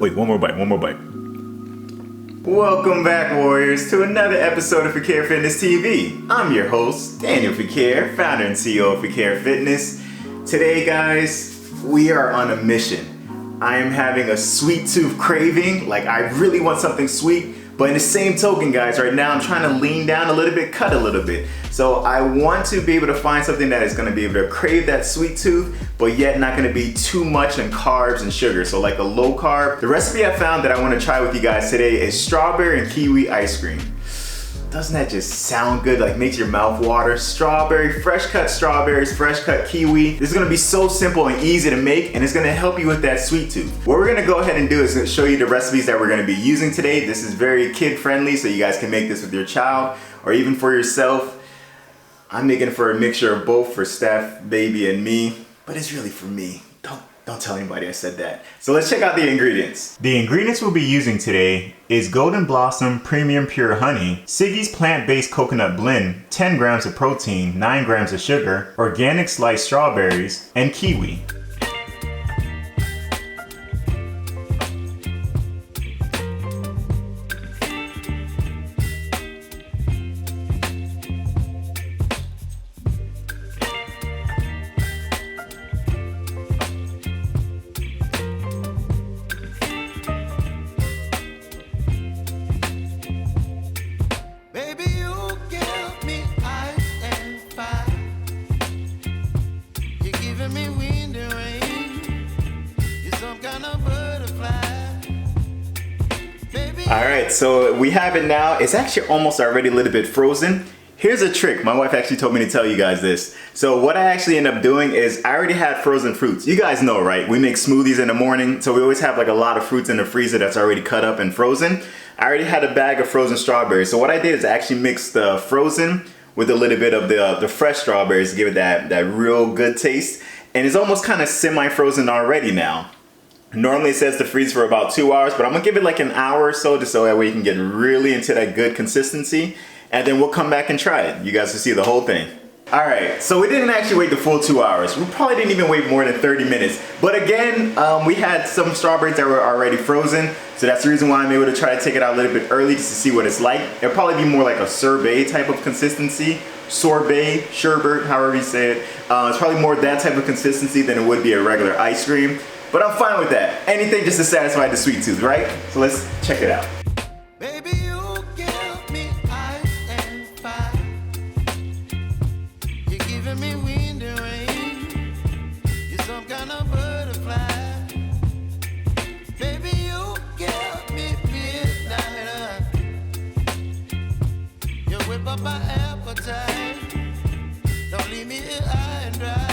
Wait, one more bite. Welcome back, Warriors, to another episode of Fequiere Fitness TV. I'm your host, Daniel Fequiere, founder and CEO of Fequiere Fitness. Today, guys, we are on a mission. I am having a sweet tooth craving. Like, I really want something sweet. But in the same token, guys, right now I'm trying to lean down a little bit, cut a little bit. So I want to be able to find something that is gonna be able to crave that sweet tooth, but yet not gonna be too much in carbs and sugar. So like a low carb. The recipe I found that I wanna try with you guys today is strawberry and kiwi ice cream. Doesn't that just sound good? Like makes your mouth water. Strawberry, fresh cut strawberries, fresh cut kiwi. This is gonna be so simple and easy to make, and it's gonna help you with that sweet tooth. What we're gonna go ahead and do is show you the recipes that we're gonna be using today. This is very kid friendly, so you guys can make this with your child or even for yourself. I'm making for a mixture of both for Steph, baby, and me, but it's really for me. Don't tell anybody I said that. So let's check out the ingredients. The ingredients we'll be using today is Golden Blossom Premium Pure Honey, Siggi's Plant-Based Coconut Blend, 10 grams of protein, 9 grams of sugar, organic sliced strawberries, and kiwi. Alright, so we have it now. It's actually almost already a little bit frozen. Here's a trick. My wife actually told me to tell you guys this. So what I actually end up doing is I already had frozen fruits. You guys know, right? We make smoothies in the morning, so we always have like a lot of fruits in the freezer that's already cut up and frozen. I already had a bag of frozen strawberries. So what I did is I actually mixed the frozen with a little bit of the fresh strawberries to give it that real good taste. And it's almost kind of semi-frozen already now. Normally it says to freeze for about 2 hours, but I'm gonna give it like an hour or so just so that way you can get really into that good consistency, and then we'll come back and try it. You guys will see the whole thing. All right, so we didn't actually wait the full 2 hours. We probably didn't even wait more than 30 minutes. But again, we had some strawberries that were already frozen, so that's the reason why I'm able to try to take it out a little bit early just to see what it's like. It'll probably be more like a sorbet type of consistency. Sorbet, sherbet, however you say it. It's probably more that type of consistency than it would be a regular ice cream. But I'm fine with that. Anything just to satisfy the sweet tooth, right? So let's check it out. Baby, you give me ice and fire. You're giving me wind and rain. You're some kind of butterfly. Baby, you give me midnight. You whip up my appetite. Don't leave me here high and dry.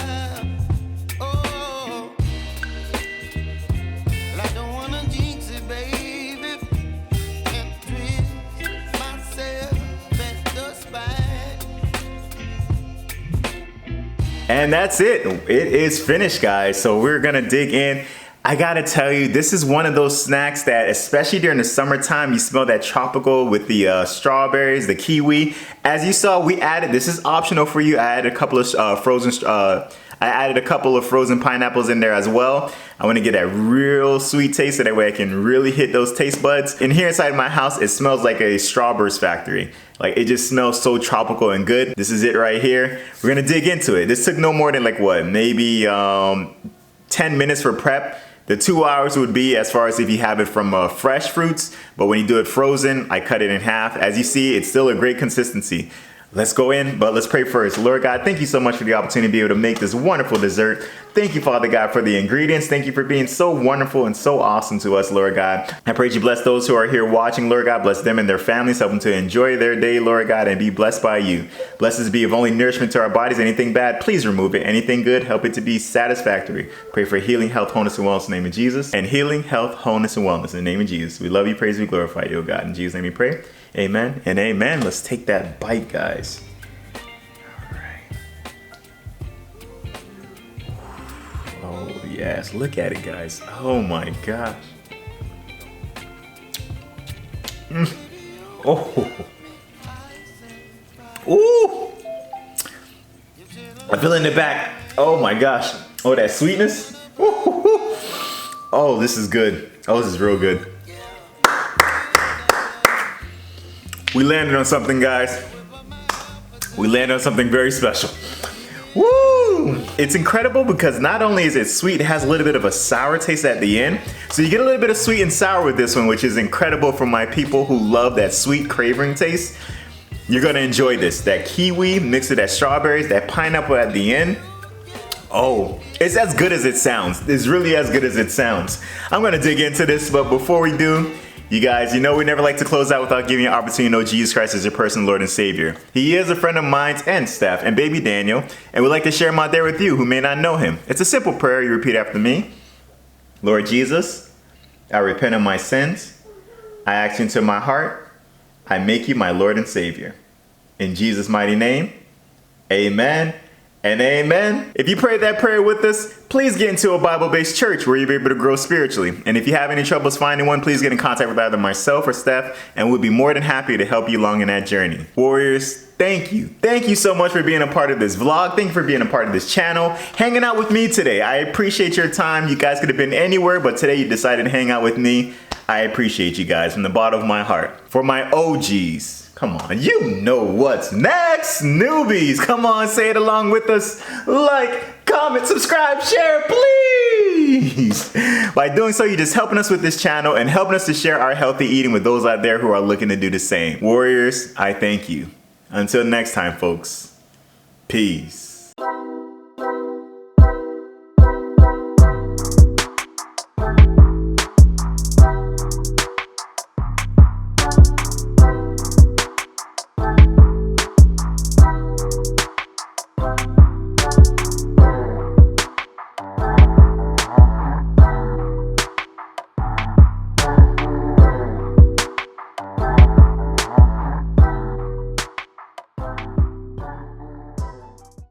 And that's it. It is finished, guys. So we're gonna dig in. I gotta tell you, this is one of those snacks that, especially during the summertime, you smell that tropical with the strawberries, the kiwi. As you saw, we added, this is optional for you. I added a couple of frozen pineapples in there as well. I want to get that real sweet taste so that way I can really hit those taste buds. And here inside my house, it smells like a strawberries factory. Like, it just smells so tropical and good. This is it right here. We're gonna dig into it. This took no more than like what, maybe 10 minutes for prep. The 2 hours would be as far as if you have it from fresh fruits, but when you do it frozen, I cut it in half. As you see, it's still a great consistency. Let's go in, but let's pray first. Lord God, thank you so much for the opportunity to be able to make this wonderful dessert. Thank you, Father God, for the ingredients. Thank you for being so wonderful and so awesome to us, Lord God. I pray you bless those who are here watching, Lord God. Bless them and their families. Help them to enjoy their day, Lord God, and be blessed by you. Bless us to be of only nourishment to our bodies. Anything bad, please remove it. Anything good, help it to be satisfactory. Pray for healing, health, wholeness, and wellness in the name of Jesus. And healing, health, wholeness, and wellness in the name of Jesus. We love you, praise you, glorify you, oh God. In Jesus' name we pray. Amen and amen. Let's take that bite, guys. Oh yes, look at it, guys. Oh my gosh. Oh. Ooh. I feel it in the back. Oh my gosh. Oh, that sweetness. Oh, this is good. Oh, this is real good. We landed on something, guys. We landed on something very special. Woo! It's incredible because not only is it sweet, it has a little bit of a sour taste at the end. So you get a little bit of sweet and sour with this one, which is incredible for my people who love that sweet craving taste. You're gonna enjoy this. That kiwi mixed with that strawberries, that pineapple at the end. Oh, it's as good as it sounds. It's really as good as it sounds. I'm gonna dig into this, but before we do, you guys, you know we never like to close out without giving you an opportunity to know Jesus Christ as your personal Lord and Savior. He is a friend of mine and Steph and baby Daniel, and we'd like to share him out there with you who may not know him. It's a simple prayer you repeat after me. Lord Jesus, I repent of my sins. I ask you into my heart. I make you my Lord and Savior. In Jesus' mighty name, amen and amen. If you prayed that prayer with us, please get into a Bible-based church where you'll be able to grow spiritually. And if you have any troubles finding one, please get in contact with either myself or Steph, and we'll be more than happy to help you along in that journey. Warriors, thank you. Thank you so much for being a part of this vlog. Thank you for being a part of this channel, hanging out with me today. I appreciate your time. You guys could have been anywhere, but today you decided to hang out with me. I appreciate you guys from the bottom of my heart. For my OGs, come on, you know what's next. Newbies, come on, say it along with us. Like, comment, subscribe, share, please. By doing so, you're just helping us with this channel and helping us to share our healthy eating with those out there who are looking to do the same. Warriors, I thank you. Until next time, folks. Peace.